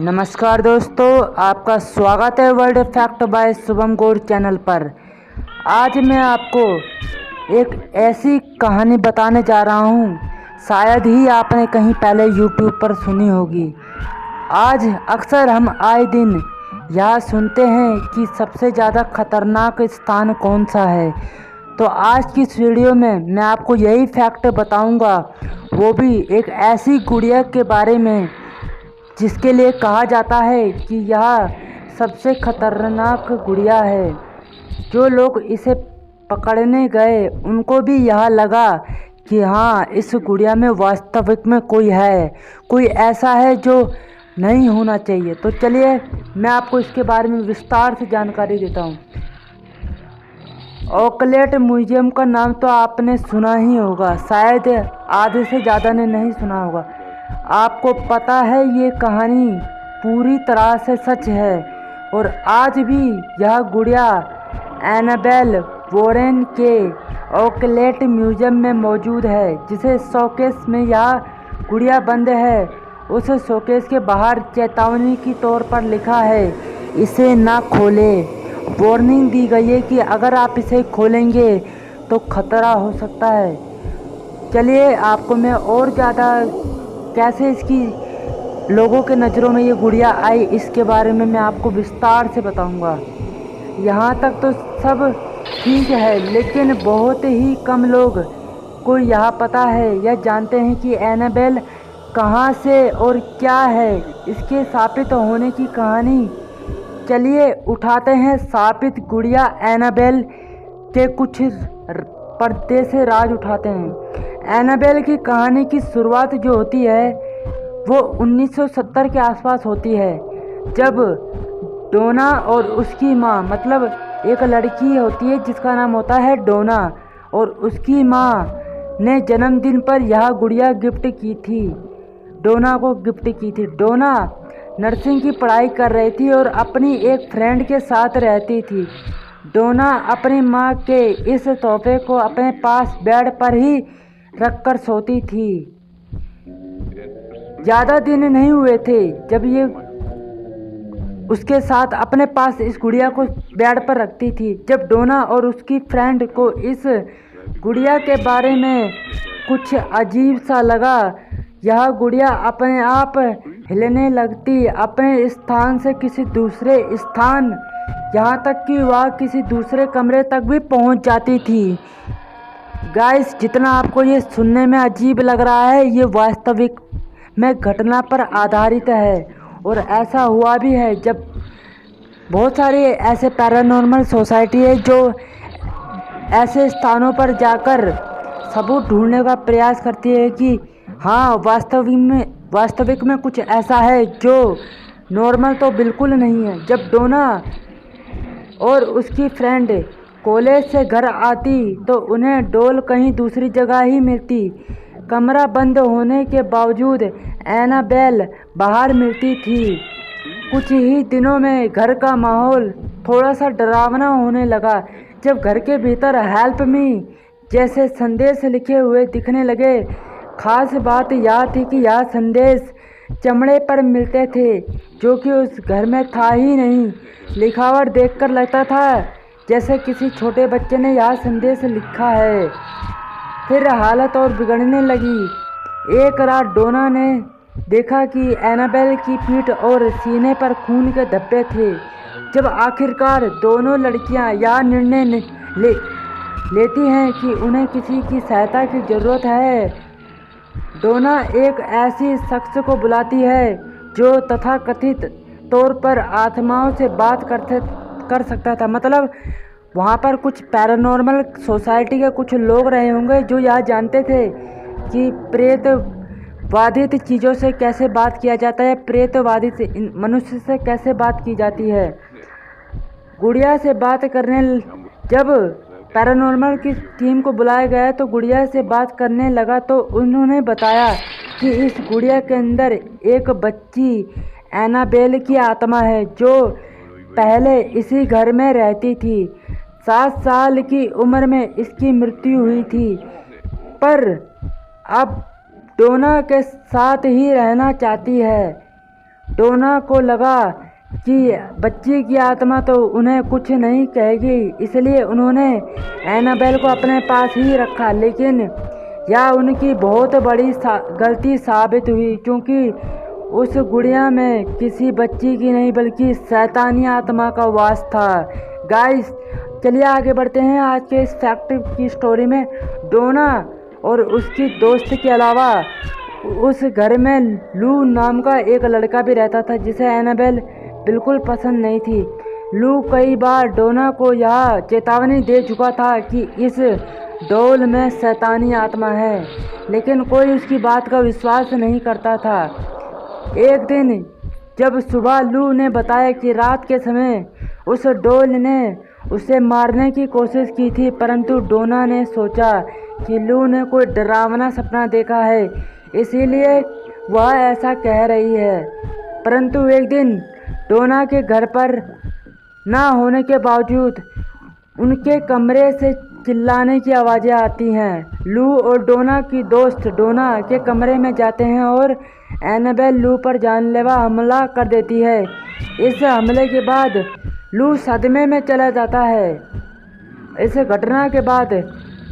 नमस्कार दोस्तों, आपका स्वागत है वर्ल्ड फैक्ट बाय शुभम गौर चैनल पर। आज मैं आपको एक ऐसी कहानी बताने जा रहा हूँ, शायद ही आपने कहीं पहले यूट्यूब पर सुनी होगी। आज अक्सर हम आए दिन यह सुनते हैं कि सबसे ज़्यादा खतरनाक स्थान कौन सा है। तो आज की इस वीडियो में मैं आपको यही फैक्ट बताऊंगा, वो भी एक ऐसी गुड़िया के बारे में जिसके लिए कहा जाता है कि यह सबसे खतरनाक गुड़िया है। जो लोग इसे पकड़ने गए उनको भी यह लगा कि हाँ, इस गुड़िया में वास्तविक में कोई है, कोई ऐसा है जो नहीं होना चाहिए। तो चलिए मैं आपको इसके बारे में विस्तार से जानकारी देता हूँ। ऑकलैंड म्यूजियम का नाम तो आपने सुना ही होगा, शायद आधे से ज़्यादा ने नहीं सुना होगा। आपको पता है ये कहानी पूरी तरह से सच है और आज भी यह गुड़िया एनाबेल वॉरेन के ऑकलैंड म्यूजियम में मौजूद है। जिसे शोकेस में यह गुड़िया बंद है, उस शोकेस के बाहर चेतावनी के तौर पर लिखा है, इसे ना खोलें। वार्निंग दी गई है कि अगर आप इसे खोलेंगे तो खतरा हो सकता है। चलिए आपको मैं और ज़्यादा कैसे इसकी लोगों के नज़रों में ये गुड़िया आई, इसके बारे में मैं आपको विस्तार से बताऊंगा। यहाँ तक तो सब ठीक है, लेकिन बहुत ही कम लोग को यह पता है या जानते हैं कि एनाबेल कहाँ से और क्या है इसके साबित होने की कहानी। चलिए उठाते हैं साबित गुड़िया एनाबेल के कुछ पर्दे से राज उठाते हैं। एनाबेल की कहानी की शुरुआत जो होती है वो 1970 के आसपास होती है, जब डोना और उसकी माँ, मतलब एक लड़की होती है जिसका नाम होता है डोना, और उसकी माँ ने जन्मदिन पर यह गुड़िया गिफ्ट की थी, डोना को गिफ्ट की थी। डोना नर्सिंग की पढ़ाई कर रही थी और अपनी एक फ्रेंड के साथ रहती थी। डोना अपनी माँ के इस तोहफे को अपने पास बेड पर ही रखकर सोती थी। ज़्यादा दिन नहीं हुए थे जब ये उसके साथ अपने पास इस गुड़िया को बेड पर रखती थी, जब डोना और उसकी फ्रेंड को इस गुड़िया के बारे में कुछ अजीब सा लगा। यह गुड़िया अपने आप हिलने लगती, अपने स्थान से किसी दूसरे स्थान, यहाँ तक कि वह किसी दूसरे कमरे तक भी पहुँच जाती थी। गाइस, जितना आपको ये सुनने में अजीब लग रहा है, ये वास्तविक में घटना पर आधारित है और ऐसा हुआ भी है। जब बहुत सारे ऐसे पैरानॉर्मल सोसाइटी है जो ऐसे स्थानों पर जाकर सबूत ढूंढने का प्रयास करती है कि हाँ, वास्तविक में कुछ ऐसा है जो नॉर्मल तो बिल्कुल नहीं है। जब डोना और उसकी फ्रेंड कॉलेज से घर आती तो उन्हें डॉल कहीं दूसरी जगह ही मिलती। कमरा बंद होने के बावजूद एनाबेल बाहर मिलती थी। कुछ ही दिनों में घर का माहौल थोड़ा सा डरावना होने लगा, जब घर के भीतर हेल्प मी जैसे संदेश लिखे हुए दिखने लगे। खास बात यह थी कि यह संदेश चमड़े पर मिलते थे, जो कि उस घर में था ही नहीं। लिखावट देखकर लगता था जैसे किसी छोटे बच्चे ने यह संदेश लिखा है। फिर हालत और बिगड़ने लगी। एक रात डोना ने देखा कि एनाबेल की पीठ और सीने पर खून के धब्बे थे। जब आखिरकार दोनों लड़कियां यह निर्णय लेती हैं कि उन्हें किसी की सहायता की ज़रूरत है, डोना एक ऐसी शख्स को बुलाती है जो तथाकथित तौर पर आत्माओं से बात कर सकता था। मतलब वहाँ पर कुछ पैरानॉर्मल सोसाइटी के कुछ लोग रहे होंगे जो यह जानते थे कि प्रेत बाधित चीज़ों से कैसे बात किया जाता है, प्रेत बाधित मनुष्य से कैसे बात की जाती है। गुड़िया से बात करने, जब पैरानॉर्मल की टीम को बुलाया गया तो गुड़िया से बात करने लगा तो उन्होंने बताया कि इस गुड़िया के अंदर एक बच्ची एनाबेल की आत्मा है जो पहले इसी घर में रहती थी। 7 साल की उम्र में इसकी मृत्यु हुई थी, पर अब डोना के साथ ही रहना चाहती है। डोना को लगा कि बच्ची की आत्मा तो उन्हें कुछ नहीं कहेगी, इसलिए उन्होंने एनाबेल को अपने पास ही रखा। लेकिन यह उनकी बहुत बड़ी गलती साबित हुई, क्योंकि उस गुड़िया में किसी बच्ची की नहीं बल्कि शैतानी आत्मा का वास था। गाइस, चलिए आगे बढ़ते हैं आज के इस फैक्ट की स्टोरी में। डोना और उसकी दोस्त के अलावा उस घर में लू नाम का एक लड़का भी रहता था, जिसे एनाबेल बिल्कुल पसंद नहीं थी। लू कई बार डोना को यह चेतावनी दे चुका था कि इस डॉल में शैतानी आत्मा है, लेकिन कोई उसकी बात का विश्वास नहीं करता था। एक दिन जब सुबह लू ने बताया कि रात के समय उस डॉल ने उसे मारने की कोशिश की थी, परंतु डोना ने सोचा कि लू ने कोई डरावना सपना देखा है, इसीलिए वह ऐसा कह रही है। परंतु एक दिन डोना के घर पर ना होने के बावजूद उनके कमरे से चिल्लाने की आवाज़ें आती हैं। लू और डोना की दोस्त डोना के कमरे में जाते हैं और एनाबेल लू पर जानलेवा हमला कर देती है। इस हमले के बाद लू सदमे में चला जाता है। इस घटना के बाद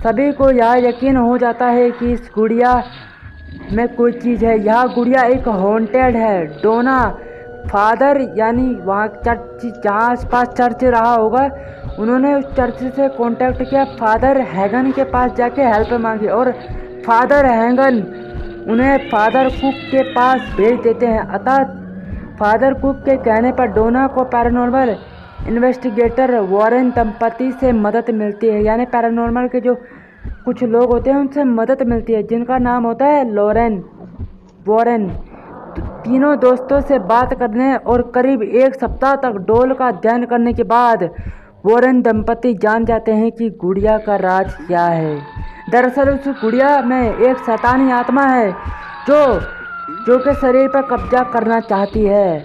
सभी को यह यकीन हो जाता है कि इस गुड़िया में कोई चीज़ है, यह गुड़िया एक हॉन्टेड है। डोना फादर यानी वहाँ चर्च, जहाँ आसपास चर्च रहा होगा, उन्होंने उस चर्च से कांटेक्ट किया, फादर हैगन के पास जाके हेल्प मांगी और फादर हैगन उन्हें फादर कुक के पास भेज देते हैं। अतः फादर कुक के कहने पर डोना को पैरानॉर्मल इन्वेस्टिगेटर वॉरेन दंपति से मदद मिलती है, यानी पैरानॉर्मल के जो कुछ लोग होते हैं उनसे मदद मिलती है, जिनका नाम होता है वॉरेन। तीनों दोस्तों से बात करने और करीब एक सप्ताह तक डॉल का अध्ययन करने के बाद वॉरेन दंपति जान जाते हैं कि गुड़िया का राज क्या है। दरअसल उस गुड़िया में एक शैतानी आत्मा है जो कि शरीर पर कब्जा करना चाहती है।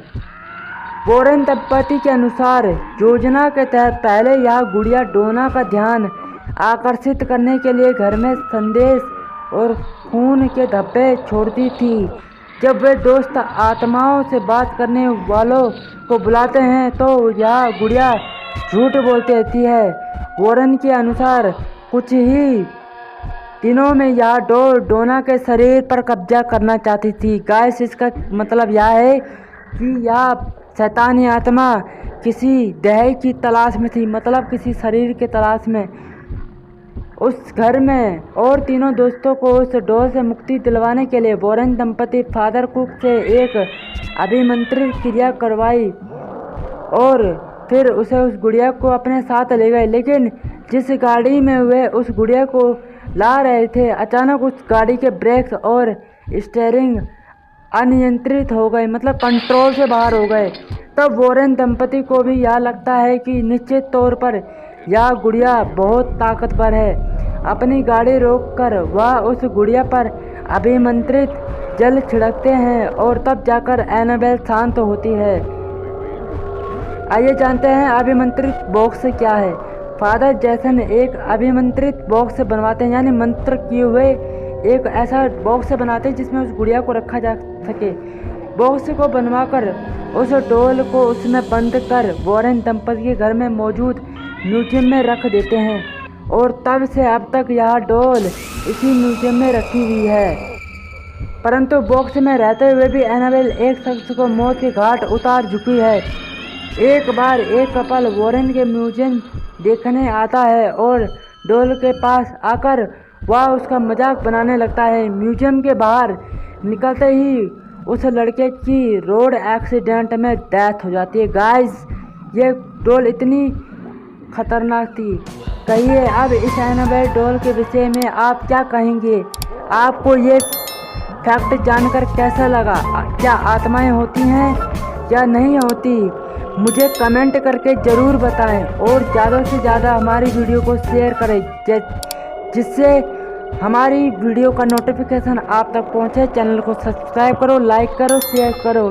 वॉरेन दंपति के अनुसार योजना के तहत पहले यह गुड़िया डोना का ध्यान आकर्षित करने के लिए घर में संदेश और खून के धब्बे छोड़ती थी। जब वे दोस्त आत्माओं से बात करने वालों को बुलाते हैं तो यह गुड़िया झूठ बोलती रहती है। वॉरेन के अनुसार कुछ ही दिनों में यह डोना के शरीर पर कब्जा करना चाहती थी। गाइस, इसका मतलब यह है कि यह शैतानी आत्मा किसी देह की तलाश में थी, मतलब किसी शरीर के तलाश में उस घर में। और तीनों दोस्तों को उस डॉल से मुक्ति दिलवाने के लिए वॉरेन दंपति फादर कुक से एक अभिमंत्रित क्रिया करवाई और फिर उसे उस गुड़िया को अपने साथ ले गए। लेकिन जिस गाड़ी में वे उस गुड़िया को ला रहे थे, अचानक उस गाड़ी के ब्रेक्स और स्टीयरिंग अनियंत्रित हो गए, मतलब कंट्रोल से बाहर हो गए। तब वॉरेन दंपति को भी यह लगता है कि निश्चित तौर पर यह गुड़िया बहुत ताकतवर है। अपनी गाड़ी रोककर वह उस गुड़िया पर अभिमंत्रित जल छिड़कते हैं और तब जाकर एनाबेल शांत होती है। आइए जानते हैं अभिमंत्रित बॉक्स क्या है। फादर जैसन एक अभिमंत्रित बॉक्स बनवाते हैं, यानी मंत्र किए हुए एक ऐसा बॉक्स बनाते हैं जिसमें उस गुड़िया को रखा जा सके। बॉक्स को बनवाकर उस डॉल को उसमें बंद कर वॉरेन दंपति के घर में मौजूद म्यूजियम में रख देते हैं और तब से अब तक यह डॉल इसी म्यूजियम में रखी हुई है। परंतु बॉक्स में रहते हुए भी एनाबेल एक शख्स को मौत के घाट उतार चुकी है। एक बार एक कपल वॉरेन के म्यूजियम देखने आता है और डॉल के पास आकर वह उसका मजाक बनाने लगता है। म्यूजियम के बाहर निकलते ही उस लड़के की रोड एक्सीडेंट में डेथ हो जाती है। गाइस, ये डॉल इतनी खतरनाक थी। कहिए अब इस एनाबेल डॉल के विषय में आप क्या कहेंगे? आपको ये फैक्ट जानकर कैसा लगा? क्या आत्माएं होती हैं या नहीं होती? मुझे कमेंट करके ज़रूर बताएं और ज़्यादा से ज़्यादा हमारी वीडियो को शेयर करें, जिससे हमारी वीडियो का नोटिफिकेशन आप तक पहुंचे। चैनल को सब्सक्राइब करो, लाइक करो, शेयर करो।